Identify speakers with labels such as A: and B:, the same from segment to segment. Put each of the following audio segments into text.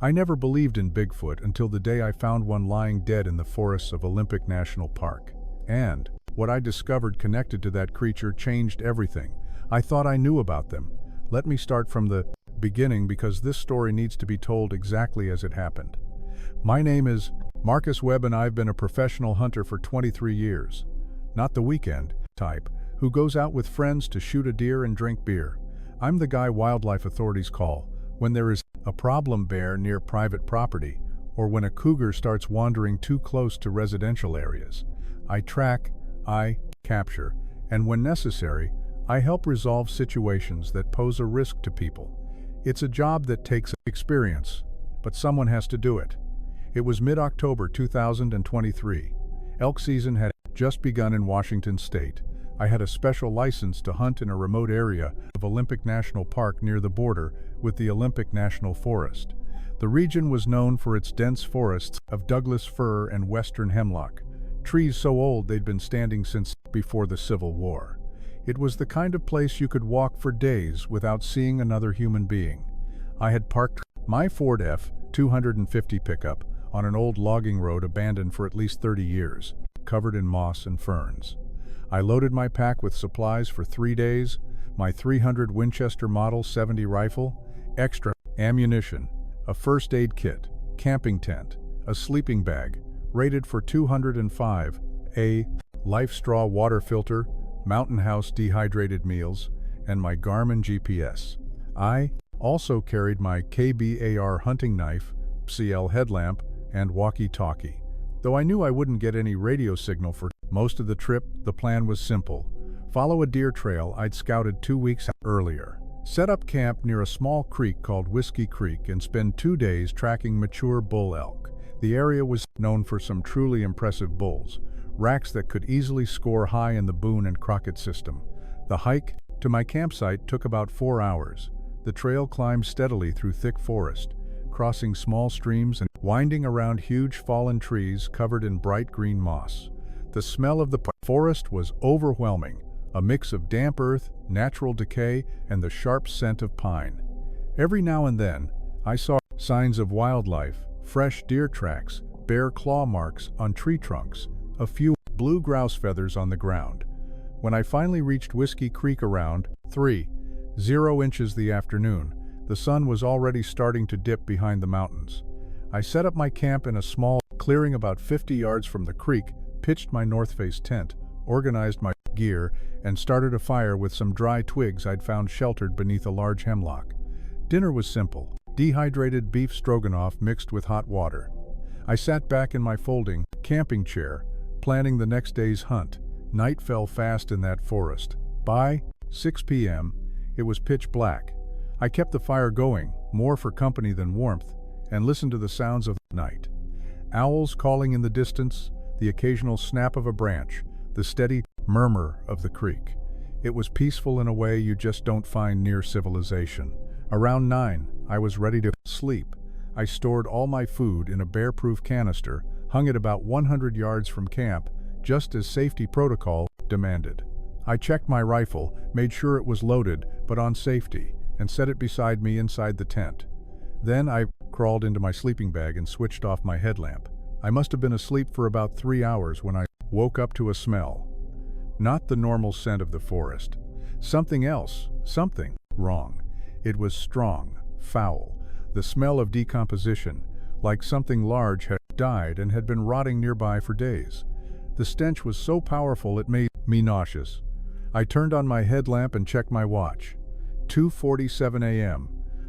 A: I never believed in Bigfoot until the day I found one lying dead in the forests of Olympic National Park. And what I discovered connected to that creature changed everything. I thought I knew about them. Let me start from the beginning because this story needs to be told exactly as it happened. My name is Marcus Webb and I've been a professional hunter for 23 years. Not the weekend type, who goes out with friends to shoot a deer and drink beer. I'm the guy wildlife authorities call when there is a problem bear near private property, or when a cougar starts wandering too close to residential areas. I track, I capture, and when necessary, I help resolve situations that pose a risk to people. It's a job that takes experience, but someone has to do it. It was mid-October 2023. Elk season had just begun in Washington state. I had a special license to hunt in a remote area of Olympic National Park near the border with the Olympic National Forest. The region was known for its dense forests of Douglas fir and western hemlock, trees so old they'd been standing since before the Civil War. It was the kind of place you could walk for days without seeing another human being. I had parked my Ford F-250 pickup on an old logging road abandoned for at least 30 years, covered in moss and ferns. I loaded my pack with supplies for 3 days, my .300 Winchester Model 70 rifle, extra ammunition, a first aid kit, camping tent, a sleeping bag, rated for 205, a Life straw water filter, Mountain House dehydrated meals, and my Garmin GPS. I also carried my KBAR hunting knife, CL headlamp, and walkie-talkie. Though I knew I wouldn't get any radio signal for most of the trip, the plan was simple. Follow a deer trail I'd scouted 2 weeks earlier. Set up camp near a small creek called Whiskey Creek and spend 2 days tracking mature bull elk. The area was known for some truly impressive bulls, racks that could easily score high in the Boone and Crockett system. The hike to my campsite took about 4 hours. The trail climbed steadily through thick forest, crossing small streams and winding around huge fallen trees covered in bright green moss. The smell of the forest was overwhelming, a mix of damp earth, natural decay, and the sharp scent of pine. Every now and then, I saw signs of wildlife, fresh deer tracks, bear claw marks on tree trunks, a few blue grouse feathers on the ground. When I finally reached Whiskey Creek around 3:00 inches the afternoon, the sun was already starting to dip behind the mountains. I set up my camp in a small clearing about 50 yards from the creek, pitched my north face tent, organized my gear, and started a fire with some dry twigs I'd found sheltered beneath a large hemlock. Dinner was simple: dehydrated beef stroganoff mixed with hot water. I sat back in my folding camping chair, planning the next day's hunt. Night fell fast in that forest. By 6 p.m., it was pitch black. I kept the fire going, more for company than warmth, and listened to the sounds of the night. Owls calling in the distance, the occasional snap of a branch, the steady murmur of the creek. It was peaceful in a way you just don't find near civilization. Around 9, I was ready to sleep. I stored all my food in a bear-proof canister, hung it about 100 yards from camp, just as safety protocol demanded. I checked my rifle, made sure it was loaded, but on safety, and set it beside me inside the tent. Then I crawled into my sleeping bag and switched off my headlamp. I must have been asleep for about 3 hours when I woke up to a smell. Not the normal scent of the forest. Something else, something wrong. It was strong, foul, the smell of decomposition, like something large had died and had been rotting nearby for days. The stench was so powerful it made me nauseous. I turned on my headlamp and checked my watch. 2:47 a.m.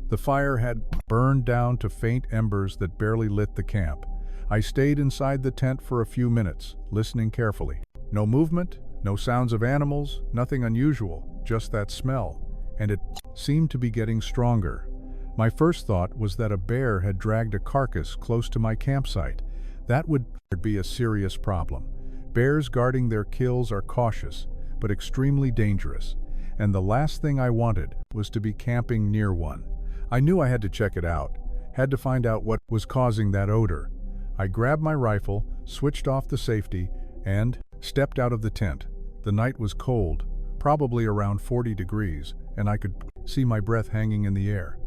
A: The fire had burned down to faint embers that barely lit the camp. I stayed inside the tent for a few minutes, listening carefully. No movement, no sounds of animals, nothing unusual, just that smell, and it seemed to be getting stronger. My first thought was that a bear had dragged a carcass close to my campsite. That would be a serious problem. Bears guarding their kills are cautious, but extremely dangerous, and the last thing I wanted was to be camping near one. I knew I had to check it out, had to find out what was causing that odor. I grabbed my rifle, switched off the safety, and stepped out of the tent. The night was cold, probably around 40 degrees, and I could see my breath hanging in the air.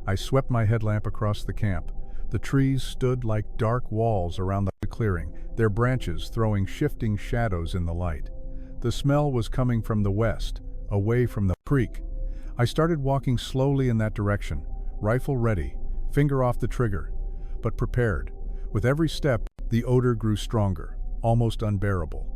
A: I swept my headlamp across the camp. The trees stood like dark walls around the clearing, their branches throwing shifting shadows in the light. The smell was coming from the west, away from the creek. I started walking slowly in that direction, rifle ready, finger off the trigger, but prepared. With every step, the odor grew stronger, almost unbearable.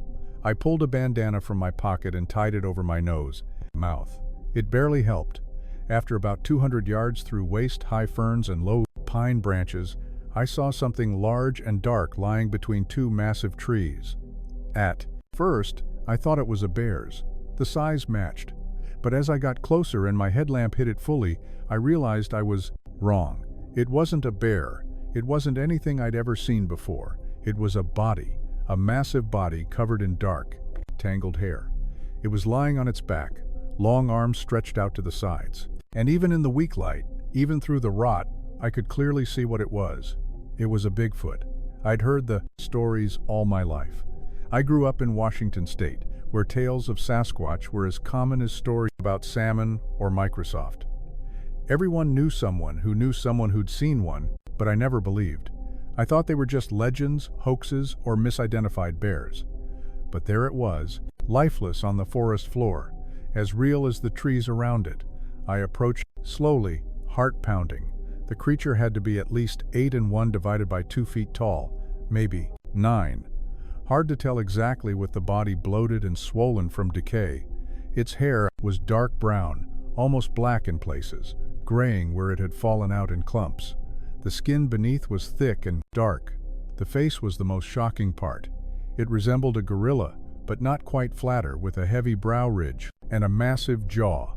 A: I pulled a bandana from my pocket and tied it over my nose and mouth. It barely helped. After about 200 yards through waist-high ferns and low pine branches, I saw something large and dark lying between two massive trees. At first, I thought it was a bear's. The size matched. But as I got closer and my headlamp hit it fully, I realized I was wrong. It wasn't a bear. It wasn't anything I'd ever seen before. It was a body, a massive body covered in dark, tangled hair. It was lying on its back, long arms stretched out to the sides. And even in the weak light, even through the rot, I could clearly see what it was. It was a Bigfoot. I'd heard the stories all my life. I grew up in Washington State, where tales of Sasquatch were as common as stories about salmon or Microsoft. Everyone knew someone who'd seen one, but I never believed. I thought they were just legends, hoaxes, or misidentified bears. But there it was, lifeless on the forest floor, as real as the trees around it. I approached slowly, heart pounding. The creature had to be at least 8 and 1 divided by 2 feet tall, maybe 9. Hard to tell exactly with the body bloated and swollen from decay. Its hair was dark brown, almost black in places, graying where it had fallen out in clumps. The skin beneath was thick and dark. The face was the most shocking part. It resembled a gorilla, but not quite flatter, with a heavy brow ridge and a massive jaw.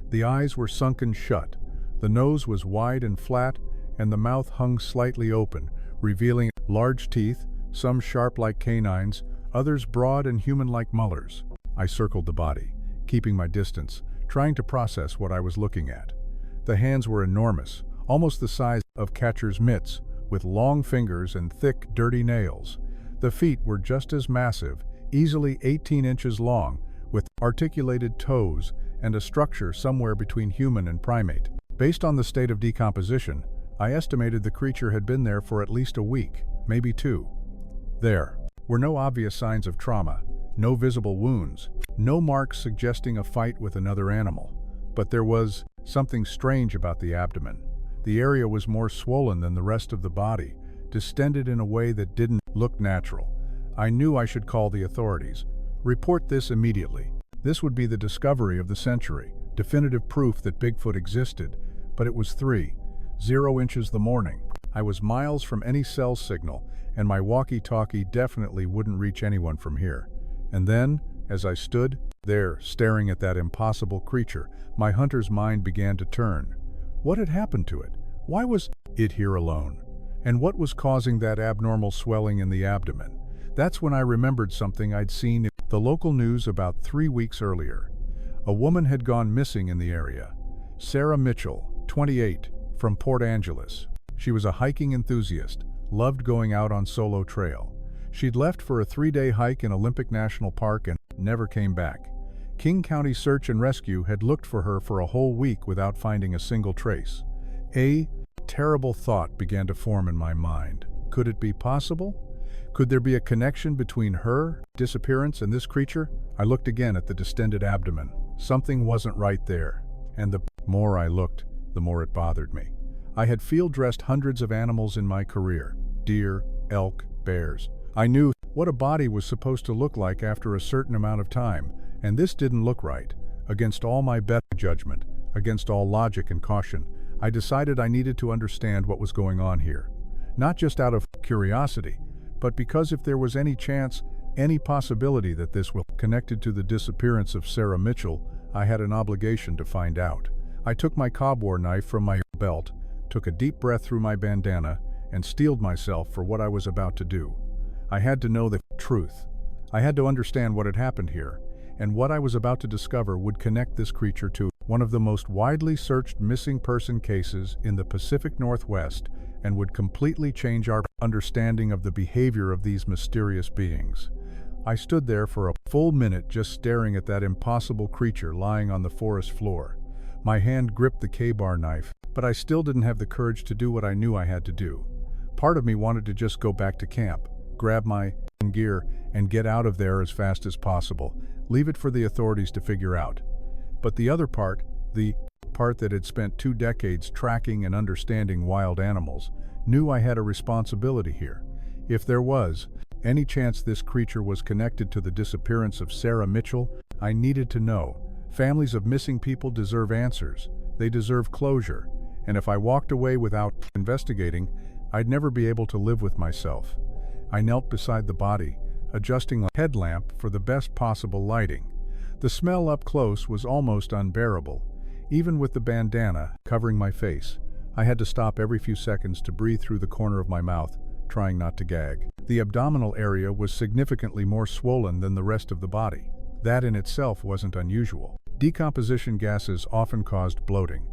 A: The eyes were sunken shut. The nose was wide and flat, and the mouth hung slightly open, revealing large teeth, some sharp like canines, others broad and human-like molars. I circled the body, keeping my distance, trying to process what I was looking at. The hands were enormous, almost the size of catcher's mitts, with long fingers and thick, dirty nails. The feet were just as massive, easily 18 inches long, with articulated toes and a structure somewhere between human and primate. Based on the state of decomposition, I estimated the creature had been there for at least a week, maybe 2. There were no obvious signs of trauma, no visible wounds, no marks suggesting a fight with another animal. But there was something strange about the abdomen. The area was more swollen than the rest of the body, distended in a way that didn't look natural. I knew I should call the authorities. Report this immediately. This would be the discovery of the century, definitive proof that Bigfoot existed, but it was 3:0 inches the morning. I was miles from any cell signal, and my walkie-talkie definitely wouldn't reach anyone from here. And then, as I stood there staring at that impossible creature, my hunter's mind began to turn. What had happened to it? Why was it here alone? And what was causing that abnormal swelling in the abdomen? That's when I remembered something I'd seen in the local news about 3 weeks earlier. A woman had gone missing in the area. Sarah Mitchell, 28, from Port Angeles. She was a hiking enthusiast, loved going out on solo trail. She'd left for a 3-day hike in Olympic National Park and never came back. King County Search and Rescue had looked for her for a whole week without finding a single trace. A terrible thought began to form in my mind. Could it be possible? Could there be a connection between her disappearance and this creature? I looked again at the distended abdomen. Something wasn't right there, and the more I looked, the more it bothered me. I had field-dressed hundreds of animals in my career: deer, elk, bears. I knew what a body was supposed to look like after a certain amount of time, and this didn't look right. Against all my better judgment, against all logic and caution, I decided I needed to understand what was going on here. Not just out of curiosity, but because if there was any chance, any possibility that this was connected to the disappearance of Sarah Mitchell, I had an obligation to find out. I took my cobwar knife from my belt, took a deep breath through my bandana, and steeled myself for what I was about to do. I had to know the truth. I had to understand what had happened here, and what I was about to discover would connect this creature to one of the most widely searched missing person cases in the Pacific Northwest, and would completely change our understanding of the behavior of these mysterious beings. I stood there for a full minute just staring at that impossible creature lying on the forest floor. My hand gripped the K-bar knife, but I still didn't have the courage to do what I knew I had to do. Part of me wanted to just go back to camp, grab my gear, and get out of there as fast as possible, leave it for the authorities to figure out. But the other part, the part that had spent 2 decades tracking and understanding wild animals, knew I had a responsibility here. If there was any chance this creature was connected to the disappearance of Sarah Mitchell, I needed to know. Families of missing people deserve answers. They deserve closure. And if I walked away without investigating, I'd never be able to live with myself. I knelt beside the body, adjusting the headlamp for the best possible lighting. The smell up close was almost unbearable. Even with the bandana covering my face, I had to stop every few seconds to breathe through the corner of my mouth, trying not to gag. The abdominal area was significantly more swollen than the rest of the body. That in itself wasn't unusual. Decomposition gases often caused bloating.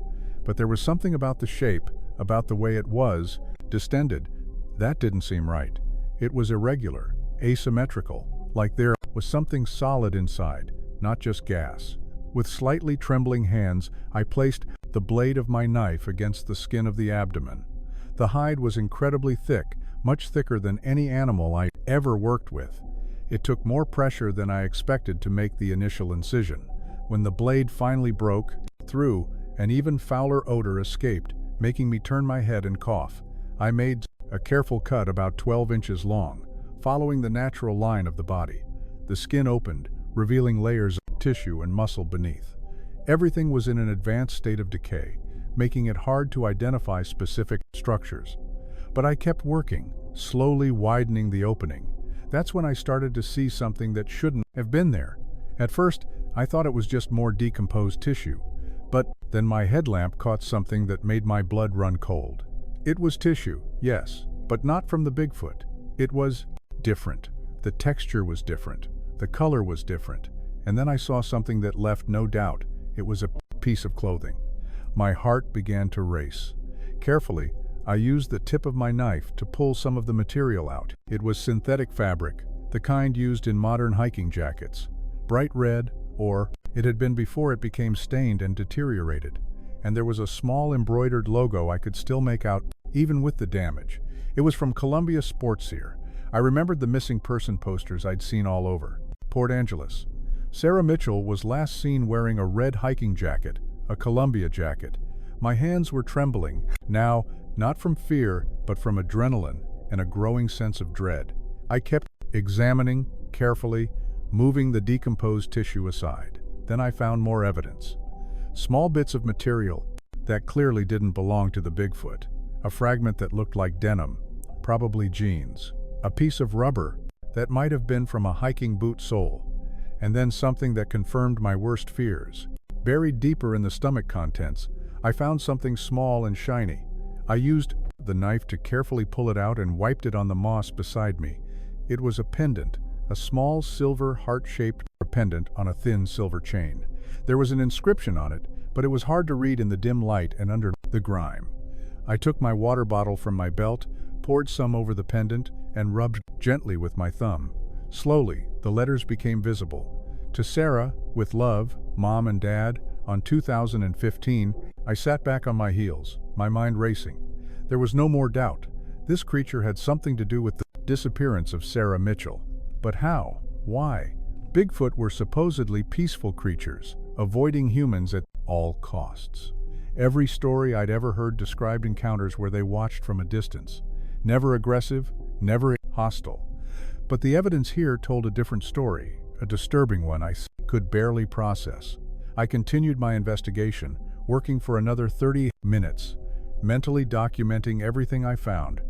A: But there was something about the shape, about the way it was, distended, that didn't seem right. It was irregular, asymmetrical, like there was something solid inside, not just gas. With slightly trembling hands, I placed the blade of my knife against the skin of the abdomen. The hide was incredibly thick, much thicker than any animal I ever worked with. It took more pressure than I expected to make the initial incision. When the blade finally broke through, an even fouler odor escaped, making me turn my head and cough. I made a careful cut about 12 inches long, following the natural line of the body. The skin opened, revealing layers of tissue and muscle beneath. Everything was in an advanced state of decay, making it hard to identify specific structures. But I kept working, slowly widening the opening. That's when I started to see something that shouldn't have been there. At first, I thought it was just more decomposed tissue, but then my headlamp caught something that made my blood run cold. It was tissue, yes, but not from the Bigfoot. It was different. The texture was different. The color was different. And then I saw something that left no doubt. It was a piece of clothing. My heart began to race. Carefully, I used the tip of my knife to pull some of the material out. It was synthetic fabric, the kind used in modern hiking jackets. Bright red, or it had been before it became stained and deteriorated. And there was a small embroidered logo I could still make out, even with the damage. It was from Columbia Sportswear. I remembered the missing person posters I'd seen all over Port Angeles. Sarah Mitchell was last seen wearing a red hiking jacket, a Columbia jacket. My hands were trembling, now not from fear, but from adrenaline and a growing sense of dread. I kept examining carefully, moving the decomposed tissue aside. Then I found more evidence. Small bits of material that clearly didn't belong to the Bigfoot. A fragment that looked like denim, probably jeans. A piece of rubber that might have been from a hiking boot sole. And then something that confirmed my worst fears. Buried deeper in the stomach contents, I found something small and shiny. I used the knife to carefully pull it out and wiped it on the moss beside me. It was a pendant, a small silver heart-shaped pendant on a thin silver chain. There was an inscription on it, but it was hard to read in the dim light and under the grime. I took my water bottle from my belt, poured some over the pendant, and rubbed gently with my thumb. Slowly, the letters became visible. To Sarah, with love, Mom and Dad, on 2015, I sat back on my heels, my mind racing. There was no more doubt. This creature had something to do with the disappearance of Sarah Mitchell. But how? Why? Bigfoot were supposedly peaceful creatures, avoiding humans at all costs. Every story I'd ever heard described encounters where they watched from a distance. Never aggressive, never hostile. But the evidence here told a different story, a disturbing one I could barely process. I continued my investigation, working for another 30 minutes, mentally documenting everything I found.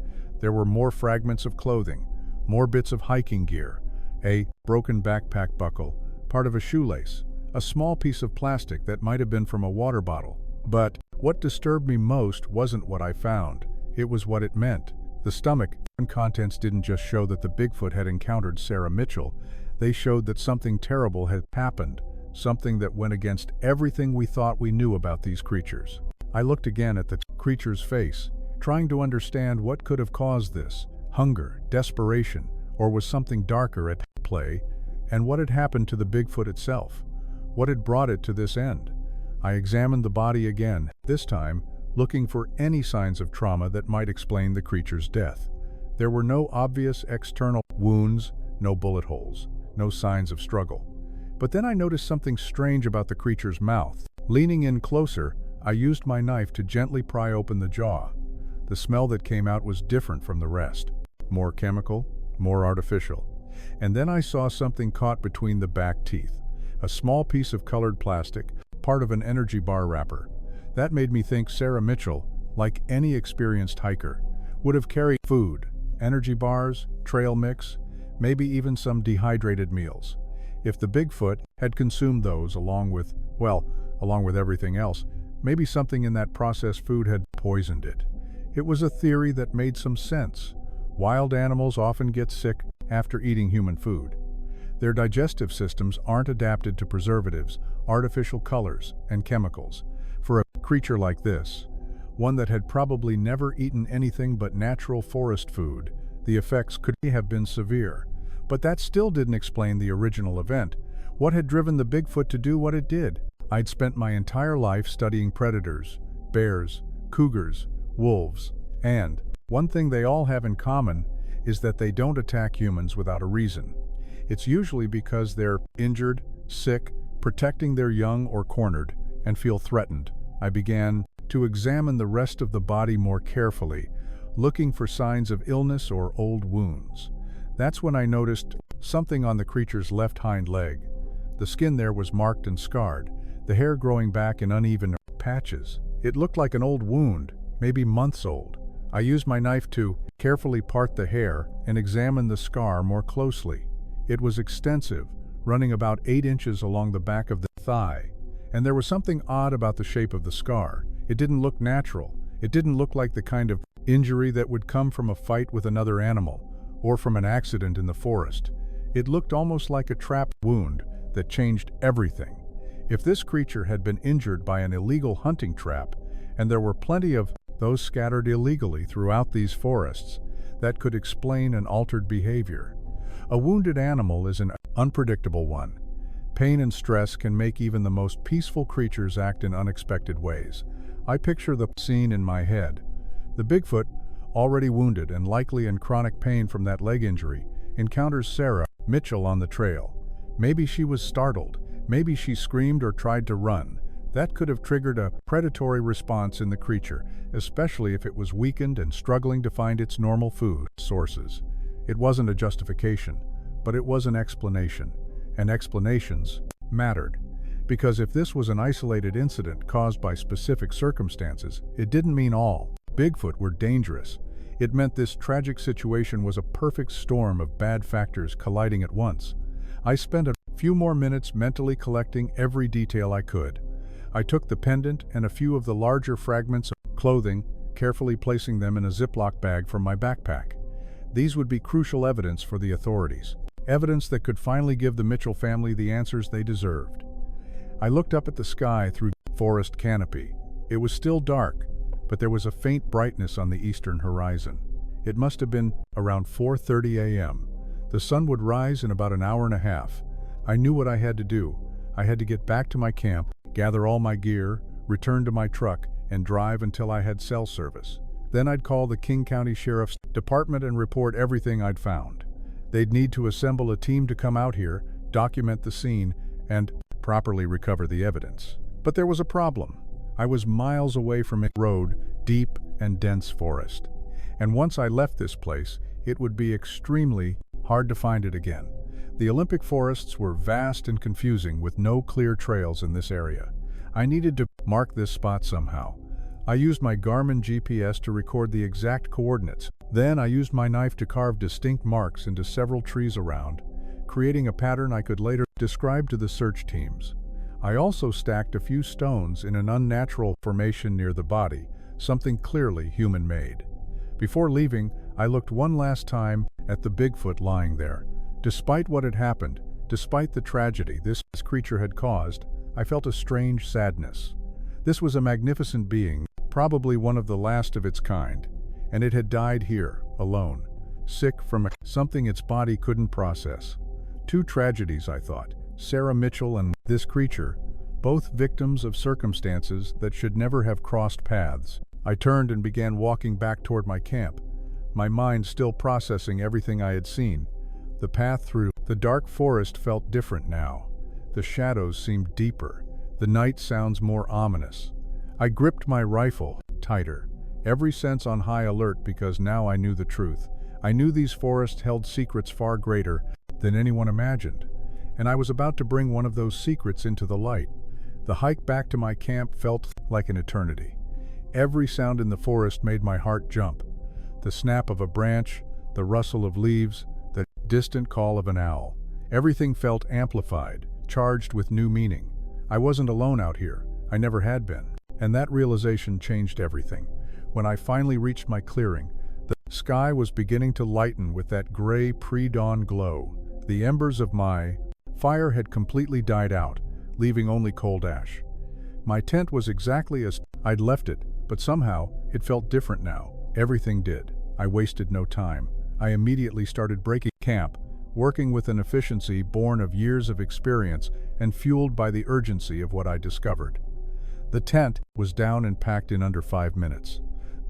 A: There were more fragments of clothing, more bits of hiking gear, a broken backpack buckle, part of a shoelace, a small piece of plastic that might have been from a water bottle. But what disturbed me most wasn't what I found, it was what it meant. The stomach contents didn't just show that the Bigfoot had encountered Sarah Mitchell, they showed that something terrible had happened, something that went against everything we thought we knew about these creatures. I looked again at the creature's face, trying to understand what could have caused this. Hunger, desperation, or was something darker at play? And what had happened to the Bigfoot itself? What had brought it to this end? I examined the body again, this time looking for any signs of trauma that might explain the creature's death. There were no obvious external wounds, no bullet holes, no signs of struggle. But then I noticed something strange about the creature's mouth. Leaning in closer, I used my knife to gently pry open the jaw. The smell that came out was different from the rest. More chemical, more artificial. And then I saw something caught between the back teeth. A small piece of colored plastic, part of an energy bar wrapper. That made me think Sarah Mitchell, like any experienced hiker, would have carried food, energy bars, trail mix, maybe even some dehydrated meals. If the Bigfoot had consumed those along with everything else, maybe something in that processed food had poisoned it. It was a theory that made some sense. Wild animals often get sick after eating human food. Their digestive systems aren't adapted to preservatives, artificial colors, and chemicals. For a creature like this, one that had probably never eaten anything but natural forest food, the effects could have been severe. But that still didn't explain the original event. What had driven the Bigfoot to do what it did? I'd spent my entire life studying predators, bears, cougars, wolves, and one thing they all have in common is that they don't attack humans without a reason. It's usually because they're injured, sick, protecting their young or cornered, and feel threatened. I began to examine the rest of the body more carefully, looking for signs of illness or old wounds. That's when I noticed something on the creature's left hind leg. The skin there was marked and scarred, the hair growing back in uneven patches. It looked like an old wound, maybe months old. I used my knife to carefully part the hair and examine the scar more closely. It was extensive, running about 8 inches along the back of the thigh. And there was something odd about the shape of the scar. It didn't look natural. It didn't look like the kind of injury that would come from a fight with another animal, or from an accident in the forest. It looked almost like a trap wound that changed everything. If this creature had been injured by an illegal hunting trap, and there were plenty of those scattered illegally throughout these forests, that could explain an altered behavior. A wounded animal is an unpredictable one. Pain and stress can make even the most peaceful creatures act in unexpected ways. I picture the scene in my head. The Bigfoot, already wounded and likely in chronic pain from that leg injury, encounters Sarah Mitchell on the trail. Maybe she was startled. Maybe she screamed or tried to run. That could have triggered a predatory response in the creature, especially if it was weakened and struggling to find its normal food sources. It wasn't a justification, but it was an explanation. And explanations mattered. Because if this was an isolated incident caused by specific circumstances, it didn't mean all Bigfoot were dangerous. It meant this tragic situation was a perfect storm of bad factors colliding at once. I spent a few more minutes mentally collecting every detail I could. I took the pendant and a few of the larger fragments of clothing, carefully placing them in a Ziploc bag from my backpack. These would be crucial evidence for the authorities. Evidence that could finally give the Mitchell family the answers they deserved. I looked up at the sky through the forest canopy. It was still dark, but there was a faint brightness on the eastern horizon. It must have been around 4:30 a.m. The sun would rise in about an hour and a half. I knew what I had to do. I had to get back to my camp, gather all my gear, return to my truck, and drive until I had cell service. Then I'd call the King County Sheriff's Department and report everything I'd found. They'd need to assemble a team to come out here, document the scene, and properly recover the evidence. But there was a problem. I was miles away from a road, deep and dense forest. And once I left this place, it would be extremely hard to find it again. The Olympic forests were vast and confusing with no clear trails in this area. I needed to mark this spot somehow. I used my Garmin GPS to record the exact coordinates. Then I used my knife to carve distinct marks into several trees around, creating a pattern I could later describe to the search teams. I also stacked a few stones in an unnatural formation near the body, something clearly human-made. Before leaving, I looked one last time at the Bigfoot lying there. Despite what had happened, despite the tragedy this creature had caused, I felt a strange sadness. This was a magnificent being, probably one of the last of its kind, and it had died here, alone, sick from something its body couldn't process. Two tragedies, I thought, Sarah Mitchell and this creature, both victims of circumstances that should never have crossed paths. I turned and began walking back toward my camp, my mind still processing everything I had seen. The path through the dark forest felt different now. The shadows seemed deeper, the night sounds more ominous. I gripped my rifle tighter, every sense on high alert because now I knew the truth. I knew these forests held secrets far greater than anyone imagined, and I was about to bring one of those secrets into the light. The hike back to my camp felt like an eternity. Every sound in the forest made my heart jump. The snap of a branch, the rustle of leaves, the distant call of an owl. Everything felt amplified, charged with new meaning. I wasn't alone out here. I never had been. And that realization changed everything. When I finally reached my clearing, the sky was beginning to lighten with that gray pre-dawn glow. The embers of my fire had completely died out, leaving only cold ash. My tent was exactly as I'd left it, but somehow it felt different now. Everything did. I wasted no time. I immediately started breaking camp, working with an efficiency born of years of experience and fueled by the urgency of what I discovered. The tent was down and packed in under 5 minutes.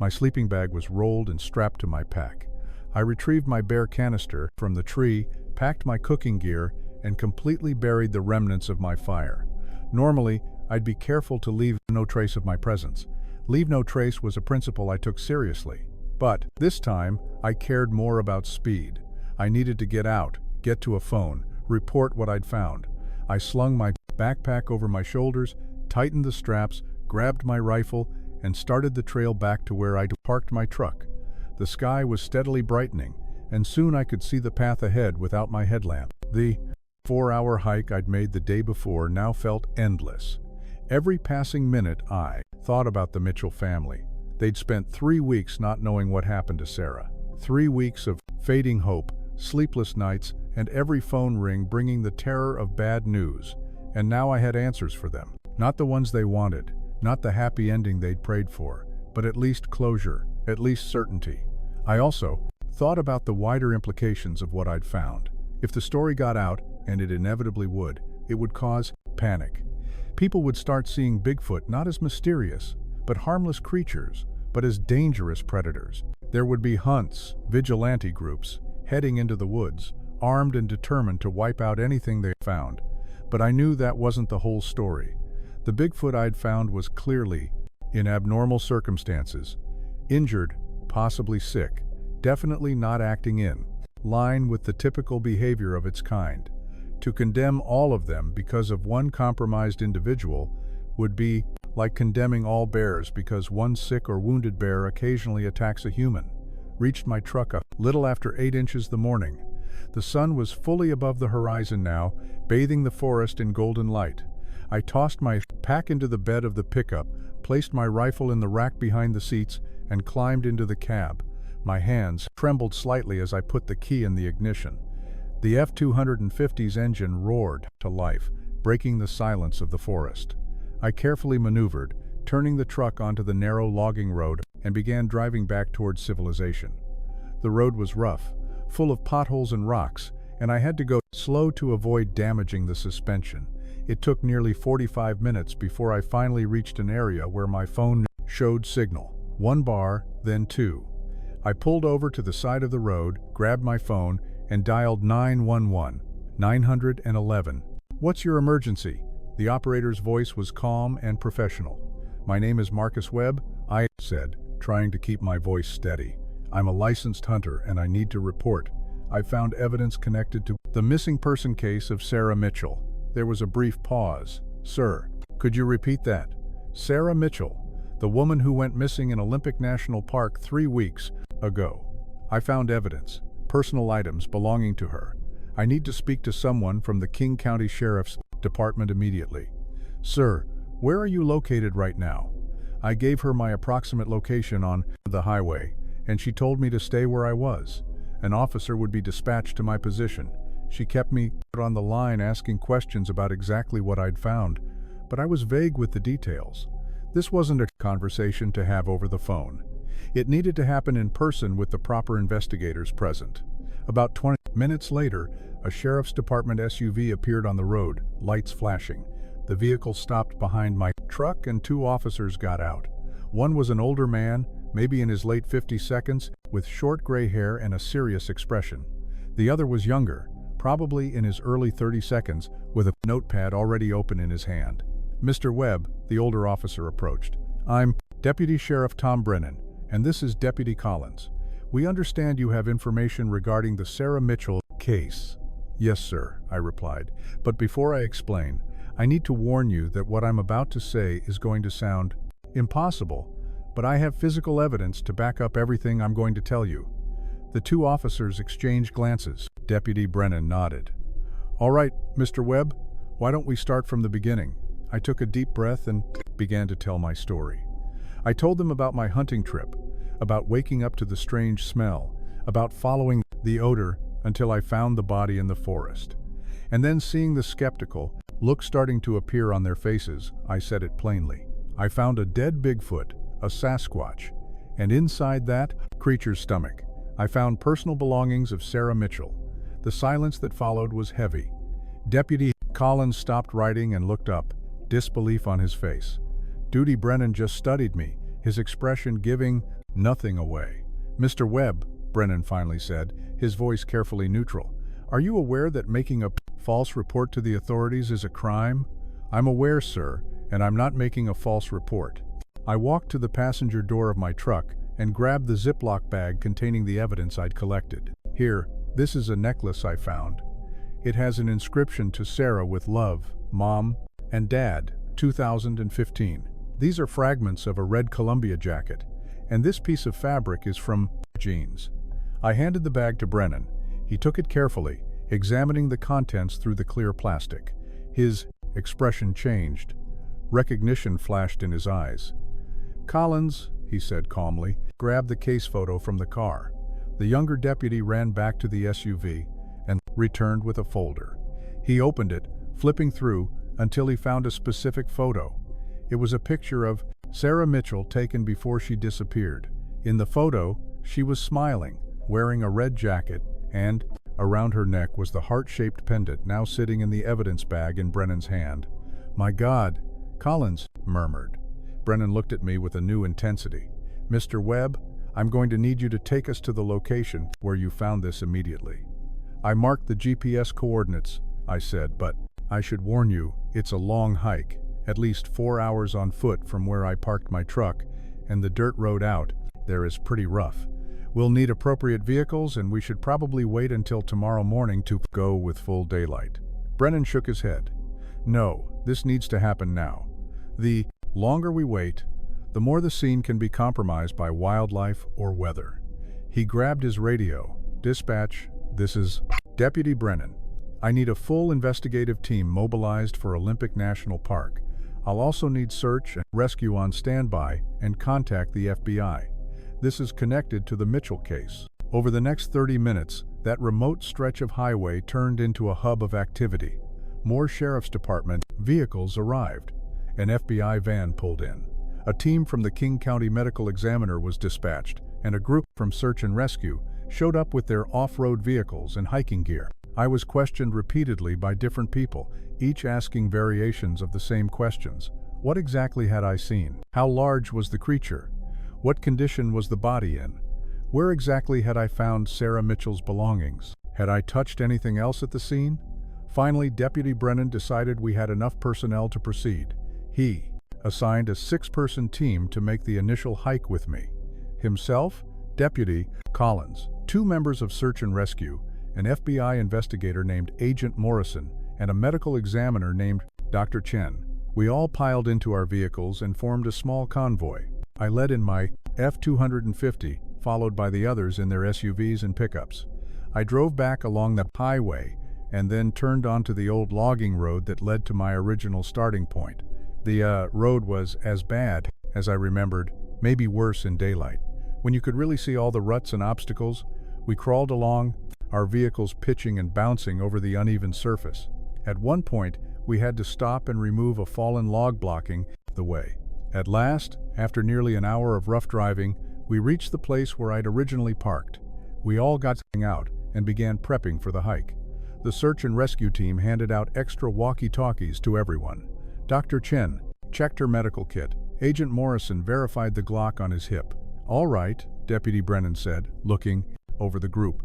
A: My sleeping bag was rolled and strapped to my pack. I retrieved my bare canister from the tree, packed my cooking gear, and completely buried the remnants of my fire. Normally, I'd be careful to leave no trace of my presence. Leave no trace was a principle I took seriously. But this time, I cared more about speed. I needed to get out, get to a phone, report what I'd found. I slung my backpack over my shoulders, tightened the straps, grabbed my rifle, and started the trail back to where I'd parked my truck. The sky was steadily brightening, and soon I could see the path ahead without my headlamp. The 4-hour hike I'd made the day before now felt endless. Every passing minute I thought about the Mitchell family. They'd spent 3 weeks not knowing what happened to Sarah. 3 weeks of fading hope, sleepless nights, and every phone ring bringing the terror of bad news. And now I had answers for them. Not the ones they wanted, not the happy ending they'd prayed for, but at least closure, at least certainty. I also thought about the wider implications of what I'd found. If the story got out, and it inevitably would, it would cause panic. People would start seeing Bigfoot not as mysterious, but harmless creatures, but as dangerous predators. There would be hunts, vigilante groups, heading into the woods, armed and determined to wipe out anything they found. But I knew that wasn't the whole story. The Bigfoot I'd found was clearly in abnormal circumstances, injured, possibly sick, definitely not acting in line with the typical behavior of its kind. To condemn all of them because of one compromised individual would be like condemning all bears because one sick or wounded bear occasionally attacks a human. Reached my truck a little after 8 inches the morning. The sun was fully above the horizon now, bathing the forest in golden light. I tossed my pack into the bed of the pickup, placed my rifle in the rack behind the seats, and climbed into the cab. My hands trembled slightly as I put the key in the ignition. The F-250's engine roared to life, breaking the silence of the forest. I carefully maneuvered, turning the truck onto the narrow logging road, and began driving back towards civilization. The road was rough, full of potholes and rocks, and I had to go slow to avoid damaging the suspension. It took nearly 45 minutes before I finally reached an area where my phone showed signal. 1 bar, then 2. I pulled over to the side of the road, grabbed my phone, and dialed 911. 911. "What's your emergency?" The operator's voice was calm and professional. "My name is Marcus Webb," I said, trying to keep my voice steady. "I'm a licensed hunter and I need to report. I found evidence connected to the missing person case of Sarah Mitchell." There was a brief pause. "Sir, could you repeat that?" "Sarah Mitchell, the woman who went missing in Olympic National Park 3 weeks ago. I found evidence, personal items belonging to her. I need to speak to someone from the King County Sheriff's Department immediately." "Sir, where are you located right now?" I gave her my approximate location on the highway, and she told me to stay where I was. An officer would be dispatched to my position. She kept me on the line asking questions about exactly what I'd found, but I was vague with the details. This wasn't a conversation to have over the phone. It needed to happen in person with the proper investigators present. About 20 minutes later, a sheriff's department SUV appeared on the road, lights flashing. The vehicle stopped behind my truck and two officers got out. One was an older man, maybe in his late 50s, with short gray hair and a serious expression. The other was younger, probably in his early 30s, with a notepad already open in his hand. "Mr. Webb," the older officer approached. "I'm Deputy Sheriff Tom Brennan, and this is Deputy Collins. We understand you have information regarding the Sarah Mitchell case." "Yes, sir," I replied. "But before I explain, I need to warn you that what I'm about to say is going to sound impossible, but I have physical evidence to back up everything I'm going to tell you." The two officers exchanged glances. Deputy Brennan nodded. "All right, Mr. Webb, why don't we start from the beginning?" I took a deep breath and began to tell my story. I told them about my hunting trip, about waking up to the strange smell, about following the odor until I found the body in the forest. And then seeing the skeptical look starting to appear on their faces, I said it plainly. I found a dead Bigfoot, a Sasquatch, and inside that creature's stomach, I found personal belongings of Sarah Mitchell. The silence that followed was heavy. Deputy Collins stopped writing and looked up, disbelief on his face. Duty Brennan just studied me, his expression giving nothing away. "Mr. Webb," Brennan finally said, his voice carefully neutral, "are you aware that making a false report to the authorities is a crime?" "I'm aware, sir, and I'm not making a false report." I walked to the passenger door of my truck and grabbed the Ziploc bag containing the evidence I'd collected. "Here, this is a necklace I found. It has an inscription to Sarah with love, Mom and Dad, 2015. These are fragments of a red Columbia jacket, and this piece of fabric is from jeans." I handed the bag to Brennan. He took it carefully, examining the contents through the clear plastic. His expression changed. Recognition flashed in his eyes. "Collins," he said calmly, grabbed the case photo from the car. The younger deputy ran back to the SUV and returned with a folder. He opened it, flipping through until he found a specific photo. It was a picture of Sarah Mitchell taken before she disappeared. In the photo, she was smiling, wearing a red jacket, and around her neck was the heart-shaped pendant now sitting in the evidence bag in Brennan's hand. "My God," Collins murmured. Brennan looked at me with a new intensity. "Mr. Webb, I'm going to need you to take us to the location where you found this immediately." "I marked the GPS coordinates," I said, "but I should warn you, it's a long hike, at least 4 hours on foot from where I parked my truck, and the dirt road out there is pretty rough. We'll need appropriate vehicles, and we should probably wait until tomorrow morning to go with full daylight." Brennan shook his head. "No, this needs to happen now. The longer we wait, the more the scene can be compromised by wildlife or weather." He grabbed his radio. "Dispatch, this is Deputy Brennan. I need a full investigative team mobilized for Olympic National Park. I'll also need search and rescue on standby and contact the FBI. This is connected to the Mitchell case." Over the next 30 minutes, that remote stretch of highway turned into a hub of activity. More sheriff's department vehicles arrived. An FBI van pulled in. A team from the King County Medical Examiner was dispatched, and a group from Search and Rescue showed up with their off-road vehicles and hiking gear. I was questioned repeatedly by different people, each asking variations of the same questions. What exactly had I seen? How large was the creature? What condition was the body in? Where exactly had I found Sarah Mitchell's belongings? Had I touched anything else at the scene? Finally, Deputy Brennan decided we had enough personnel to proceed. He assigned a 6-person team to make the initial hike with me. Himself, Deputy Collins, 2 members of Search and Rescue, an FBI investigator named Agent Morrison, and a medical examiner named Dr. Chen. We all piled into our vehicles and formed a small convoy. I led in my F-250, followed by the others in their SUVs and pickups. I drove back along the highway and then turned onto the old logging road that led to my original starting point. The road was as bad as I remembered, maybe worse in daylight. When you could really see all the ruts and obstacles, we crawled along, our vehicles pitching and bouncing over the uneven surface. At one point, we had to stop and remove a fallen log blocking the way. At last, after nearly an hour of rough driving, we reached the place where I'd originally parked. We all got out and began prepping for the hike. The search and rescue team handed out extra walkie-talkies to everyone. Dr. Chen checked her medical kit. Agent Morrison verified the Glock on his hip. "All right," Deputy Brennan said, looking over the group.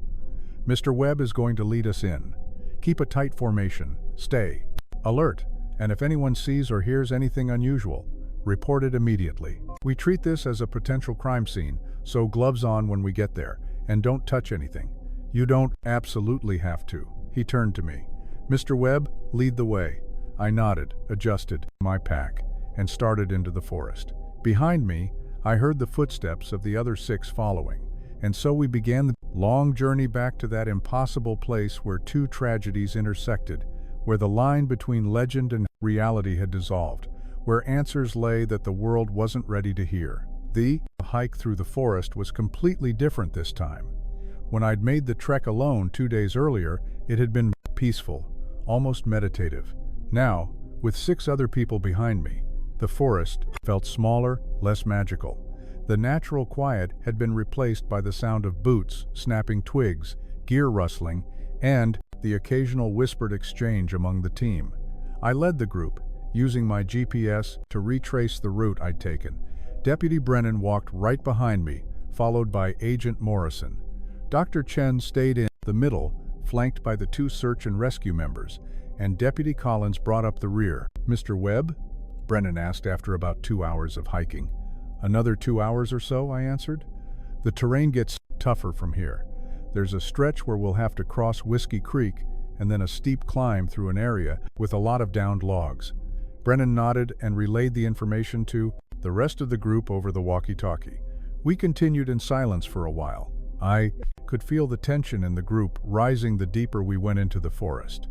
A: "Mr. Webb is going to lead us in. Keep a tight formation. Stay alert, and if anyone sees or hears anything unusual, report it immediately. We treat this as a potential crime scene, so gloves on when we get there, and don't touch anything. You don't absolutely have to." He turned to me. "Mr. Webb, lead the way." I nodded, adjusted my pack, and started into the forest. Behind me, I heard the footsteps of the other 6 following, and so we began the long journey back to that impossible place where 2 tragedies intersected, where the line between legend and reality had dissolved, where answers lay that the world wasn't ready to hear. The hike through the forest was completely different this time. When I'd made the trek alone 2 days earlier, it had been peaceful, almost meditative. Now, with 6 other people behind me, the forest felt smaller, less magical. The natural quiet had been replaced by the sound of boots, snapping twigs, gear rustling, and the occasional whispered exchange among the team. I led the group, using my GPS to retrace the route I'd taken. Deputy Brennan walked right behind me, followed by Agent Morrison. Dr. Chen stayed in the middle, flanked by the 2 search and rescue members, and Deputy Collins brought up the rear. "Mr. Webb?" Brennan asked after about 2 hours of hiking. "Another 2 hours or so," I answered. "The terrain gets tougher from here. There's a stretch where we'll have to cross Whiskey Creek and then a steep climb through an area with a lot of downed logs." Brennan nodded and relayed the information to the rest of the group over the walkie-talkie. We continued in silence for a while. I could feel the tension in the group rising the deeper we went into the forest.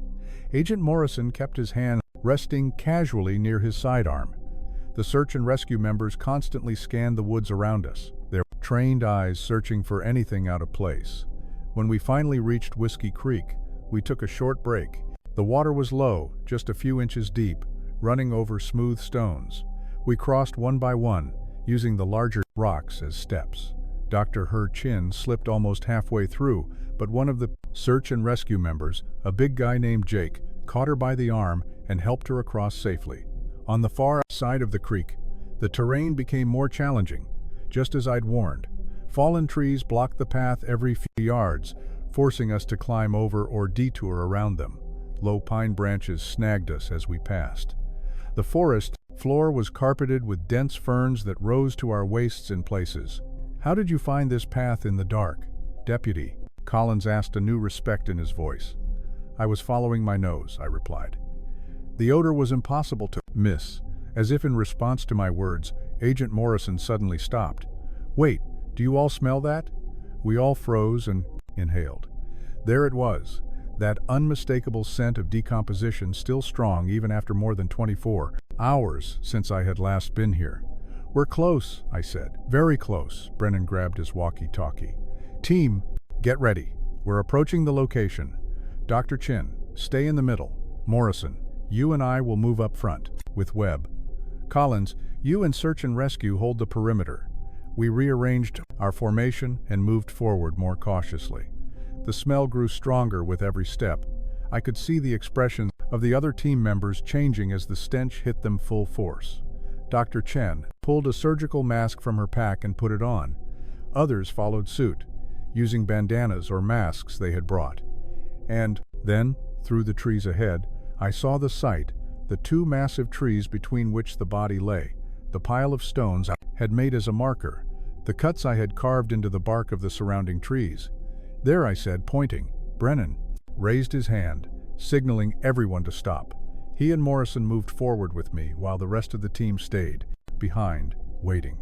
A: Agent Morrison kept his hand resting casually near his sidearm. The search and rescue members constantly scanned the woods around us, their trained eyes searching for anything out of place. When we finally reached Whiskey Creek, we took a short break. The water was low, just a few inches deep, running over smooth stones. We crossed one by one, using the larger rocks as steps. Dr. Her Chin slipped almost halfway through, but one of the search and rescue members, a big guy named Jake, caught her by the arm and helped her across safely. On the far side of the creek, the terrain became more challenging, just as I'd warned. Fallen trees blocked the path every few yards, forcing us to climb over or detour around them. Low pine branches snagged us as we passed. The forest floor was carpeted with dense ferns that rose to our waists in places. "How did you find this path in the dark, Deputy?" Collins asked, a new respect in his voice. "I was following my nose," I replied. The odor was impossible to miss. As if in response to my words, Agent Morrison suddenly stopped. "Wait, do you all smell that?" We all froze and inhaled. There it was, that unmistakable scent of decomposition, still strong even after more than 24 hours since I had last been here. "We're close," I said. "Very close." Brennan grabbed his walkie-talkie. "Team, get ready. We're approaching the location. Dr. Chin, stay in the middle. Morrison, you and I will move up front with Webb. Collins, you and Search and Rescue hold the perimeter." We rearranged our formation and moved forward more cautiously. The smell grew stronger with every step. I could see the expressions of the other team members changing as the stench hit them full force. Dr. Chen pulled a surgical mask from her pack and put it on. Others followed suit, using bandanas or masks they had brought. And then, through the trees ahead, I saw the sight, the 2 massive trees between which the body lay, the pile of stones I had made as a marker, the cuts I had carved into the bark of the surrounding trees. "There," I said, pointing. Brennan raised his hand, signaling everyone to stop. He and Morrison moved forward with me while the rest of the team stayed behind, waiting.